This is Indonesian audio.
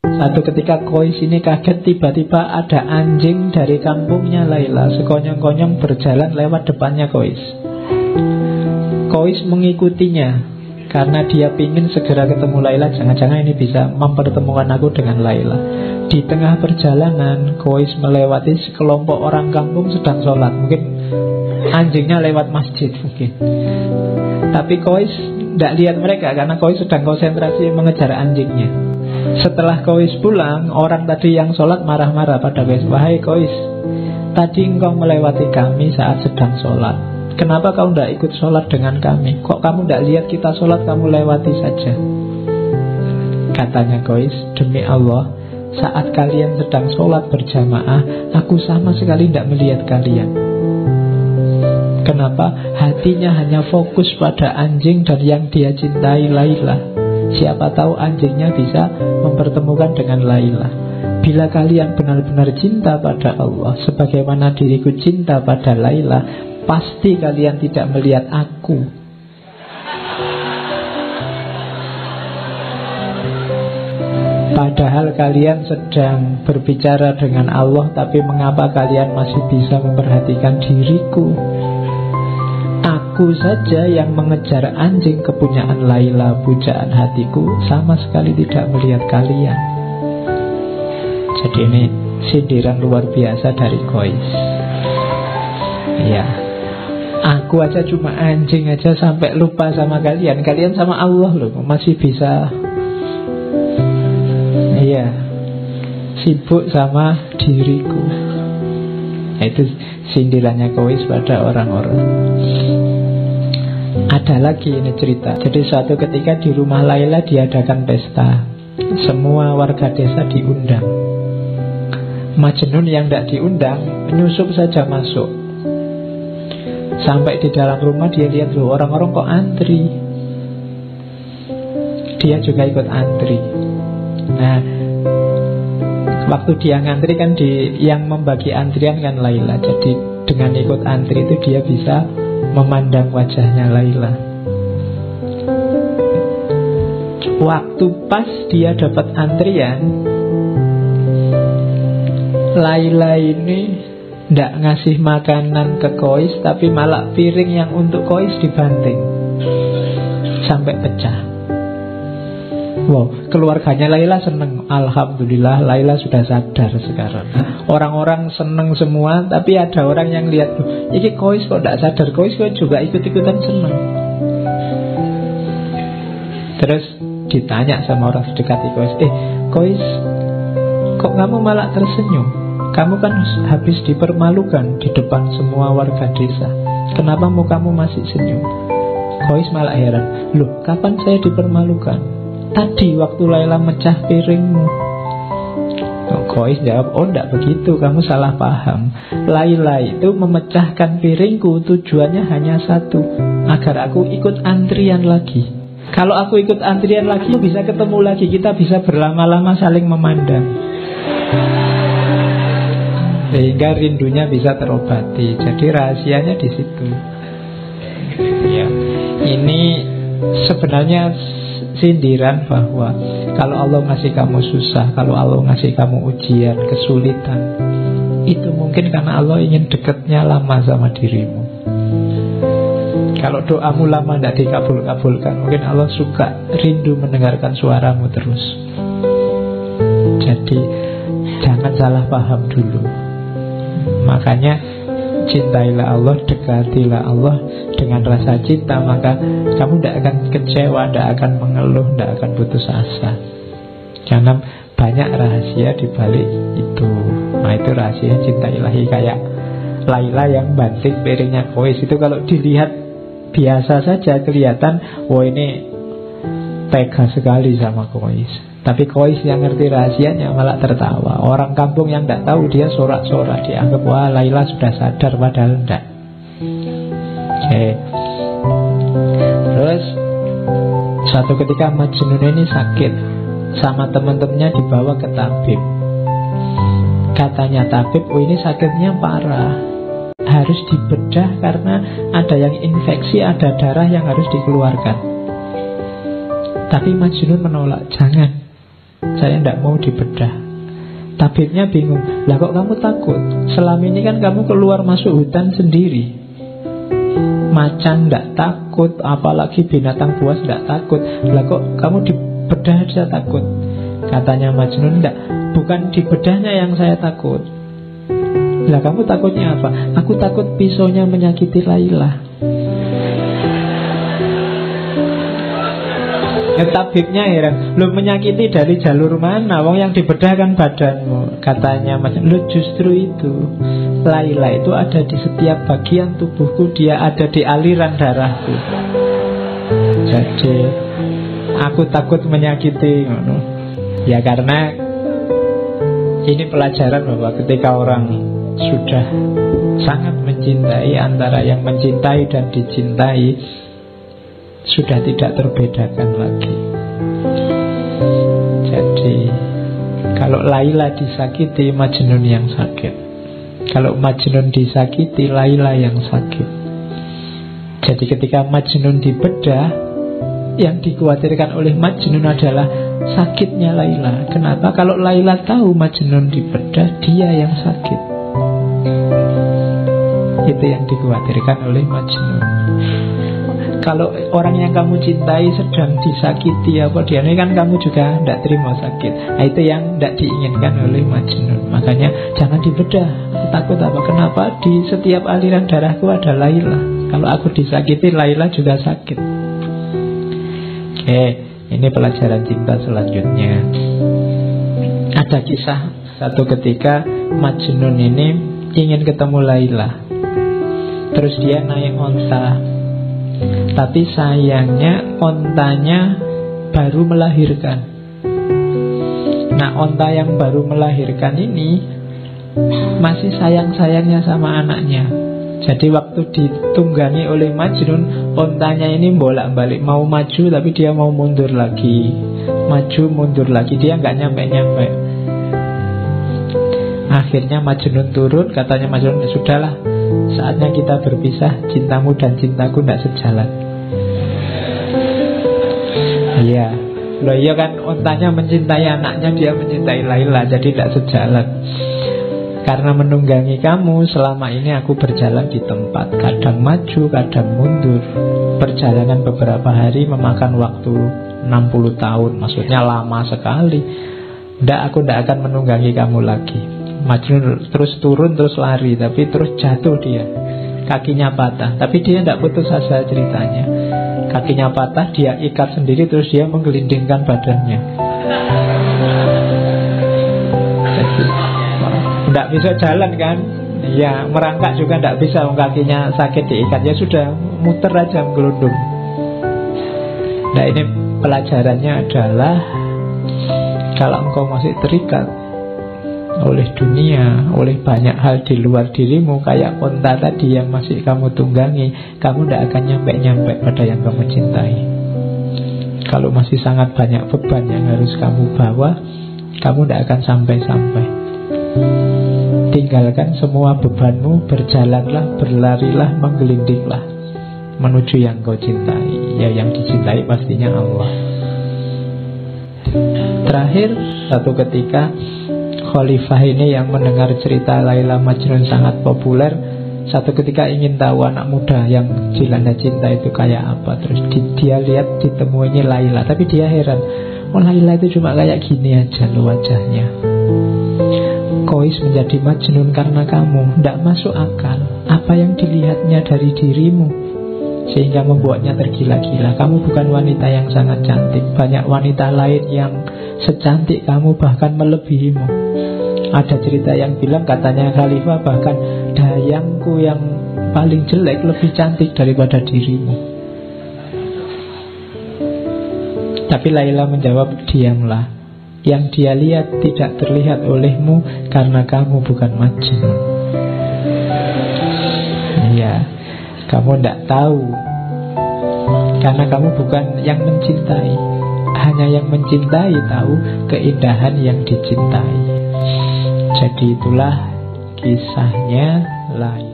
Satu ketika Kois ini kaget, tiba-tiba ada anjing dari kampungnya Laila sekonyong-konyong berjalan lewat depannya Kois. Kois mengikutinya karena dia ingin segera ketemu Laila. Jangan-jangan ini bisa mempertemukan aku dengan Laila. Di tengah perjalanan Kois melewati sekelompok orang kampung sedang sholat. Mungkin anjingnya lewat masjid mungkin. Tapi Kois tidak lihat mereka karena Kois sedang konsentrasi mengejar anjingnya. Setelah Kois pulang, orang tadi yang sholat marah-marah pada Kois. Wahai Kois, tadi engkau melewati kami saat sedang sholat. Kenapa kau tidak ikut sholat dengan kami? Kok kamu tidak lihat kita sholat, kamu lewati saja? Katanya Kois, demi Allah, saat kalian sedang sholat berjamaah, aku sama sekali tidak melihat kalian. Kenapa? Hatinya hanya fokus pada anjing dan yang dia cintai, Laila. Siapa tahu anjingnya bisa mempertemukan dengan Laila. Bila kalian benar-benar cinta pada Allah sebagaimana diriku cinta pada Laila, pasti kalian tidak melihat aku. Padahal kalian sedang berbicara dengan Allah, tapi mengapa kalian masih bisa memperhatikan diriku? Aku saja yang mengejar anjing kepunyaan Laila, pujaan hatiku, sama sekali tidak melihat kalian. Jadi ini sindiran luar biasa dari Kois. Ya, aku aja cuma anjing aja sampai lupa sama kalian. Kalian sama Allah loh, masih bisa sibuk sama diriku. Itu sindirannya Kois pada orang-orang. Ada lagi ini cerita. Jadi suatu ketika di rumah Laila diadakan pesta. Semua warga desa diundang. Majnun yang tidak diundang menyusup saja masuk. Sampai di dalam rumah dia lihat loh, orang-orang kok antri. Dia juga ikut antri. Nah, waktu dia ngantri kan yang membagi antrian kan Laila. Jadi dengan ikut antri itu dia bisa memandang wajahnya Laila. Waktu pas dia dapat antrian, Laila ini tidak ngasih makanan ke Kois, tapi malah piring yang untuk Kois dibanting sampai pecah. Wow, keluarganya Laila seneng. Alhamdulillah Laila sudah sadar sekarang. Orang-orang seneng semua, tapi ada orang yang lihat, ini Kois kok tidak sadar. Kois kok juga ikut-ikutan seneng. Terus ditanya sama orang sedekat Kois, Kois, kok kamu malah tersenyum? Kamu kan habis dipermalukan di depan semua warga desa. Kenapa mukamu masih senyum? Kois malah heran, loh kapan saya dipermalukan? Tadi waktu Laila mecah piringmu. Kois jawab, oh enggak begitu, kamu salah paham. Laila itu memecahkan piringku tujuannya hanya satu, agar aku ikut antrian lagi. Kalau aku ikut antrian lagi, bisa ketemu lagi, kita bisa berlama-lama saling memandang, sehingga rindunya bisa terobati. Jadi rahasianya di situ. Ya, ini sebenarnya sindiran bahwa kalau Allah ngasih kamu susah, kalau Allah ngasih kamu ujian, kesulitan, itu mungkin karena Allah ingin dekatnya lama sama dirimu. Kalau doamu lama tidak dikabul-kabulkan, mungkin Allah suka rindu mendengarkan suaramu terus. Jadi jangan salah paham dulu. Makanya cintailah Allah, dekatilah Allah dengan rasa cinta, maka kamu tidak akan kecewa, tidak akan mengeluh, tidak akan putus asa. Karena banyak rahasia di balik itu. Nah itu rahasia cinta ilahi. Kayak Laila yang banting piringnya Kois itu, kalau dilihat biasa saja kelihatan, wah ini tega sekali sama Kois. Tapi Kois yang ngerti rahasianya malah tertawa. Orang kampung yang tidak tahu dia sorak-sorak, dianggap wah Laila sudah sadar, padahal tidak. Oke. Terus suatu ketika Majnun ini sakit, sama teman-temannya dibawa ke tabib. Katanya tabib, oh ini sakitnya parah, harus dibedah karena ada yang infeksi, ada darah yang harus dikeluarkan. Tapi Majnun menolak, jangan. saya tidak mau dibedah. Tabibnya bingung, lah kok kamu takut? Selama ini kan kamu keluar masuk hutan sendiri. Macan tidak takut, apalagi binatang buas tidak takut. Lah kok kamu dibedah aja takut? Katanya Majnun, enggak, bukan dibedahnya yang saya takut. Lah kamu takutnya apa? Aku takut pisaunya menyakiti Laila. Tabibnya heran, lu menyakiti dari jalur mana? Wong yang dibedah kan badanmu. Katanya Majnun, lu justru itu, Laila itu ada di setiap bagian tubuhku, dia ada di aliran darahku. Jadi aku takut menyakiti. Ya karena ini pelajaran bahwa ketika orang sudah sangat mencintai, antara yang mencintai dan dicintai sudah tidak terbedakan lagi. Jadi kalau Laila disakiti, Majnun yang sakit. Kalau Majnun disakiti, Laila yang sakit. Jadi ketika Majnun dibedah, yang dikhawatirkan oleh Majnun adalah sakitnya Laila. Kenapa? Kalau Laila tahu Majnun dibedah, dia yang sakit. Itu yang dikhawatirkan oleh Majnun. Kalau orang yang kamu cintai sedang disakiti apa dia ini, kan kamu juga tidak terima sakit. Nah, itu yang tidak diinginkan oleh Majnun. Makanya jangan dibedah. Aku takut apa? Kenapa? Di setiap aliran darahku ada Laila. Kalau aku disakiti, Laila juga sakit. Oke, ini pelajaran cinta selanjutnya. Ada kisah satu ketika Majnun ini ingin ketemu Laila. Terus dia naik onta. Tapi sayangnya ontanya baru melahirkan. Nah, onta yang baru melahirkan ini masih sayang-sayangnya sama anaknya. Jadi waktu ditunggangi oleh Majnun, ontanya ini bolak-balik, mau maju tapi dia mau mundur lagi, maju mundur lagi, dia nggak nyampe-nyampe. Akhirnya Majnun turun, katanya Majnun, sudahlah, saatnya kita berpisah, cintamu dan cintaku tidak sejalan. Iya, loh iya kan, ontanya mencintai anaknya, dia mencintai Laila, jadi tidak sejalan. Karena menunggangi kamu, selama ini aku berjalan di tempat, kadang maju, kadang mundur. Perjalanan beberapa hari memakan waktu 60 tahun, maksudnya lama sekali. Aku tidak akan menunggangi kamu lagi. Majnun terus turun, terus lari, tapi terus jatuh dia, kakinya patah. Tapi dia tidak putus asa ceritanya. Kakinya patah, dia ikat sendiri, terus dia menggelindingkan badannya. Tidak bisa jalan kan? Ya, merangkak juga tidak bisa, kakinya sakit diikat. Ya sudah, muter aja menggelundung. Nah, ini pelajarannya adalah kalau engkau masih terikat oleh dunia, oleh banyak hal di luar dirimu, kayak onta tadi yang masih kamu tunggangi, kamu tidak akan nyampe-nyampe pada yang kamu cintai. Kalau masih sangat banyak beban yang harus kamu bawa, kamu tidak akan sampai-sampai. Tinggalkan semua bebanmu, berjalanlah, berlarilah, menggelindinglah menuju yang kau cintai. Ya, yang dicintai pastinya Allah. Terakhir, satu ketika Khalifah ini yang mendengar cerita Laila Majnun sangat populer, satu ketika ingin tahu anak muda yang dilanda cinta itu kayak apa. Terus dia lihat ditemuinya Laila, tapi dia heran, oh Laila itu cuma kayak gini aja loh wajahnya. Qais menjadi Majnun karena kamu, tidak masuk akal. Apa yang dilihatnya dari dirimu sehingga membuatnya tergila-gila. Kamu bukan wanita yang sangat cantik, banyak wanita lain yang secantik kamu, bahkan melebihimu. Ada cerita yang bilang, katanya Khalifah, bahkan dayangku yang paling jelek lebih cantik daripada dirimu. Tapi Laila menjawab, diamlah. Yang dia lihat tidak terlihat olehmu karena kamu bukan Majnun. Ya, kamu tidak tahu karena kamu bukan yang mencintai. Hanya yang mencintai tahu keindahan yang dicintai. Jadi itulah kisahnya Laila.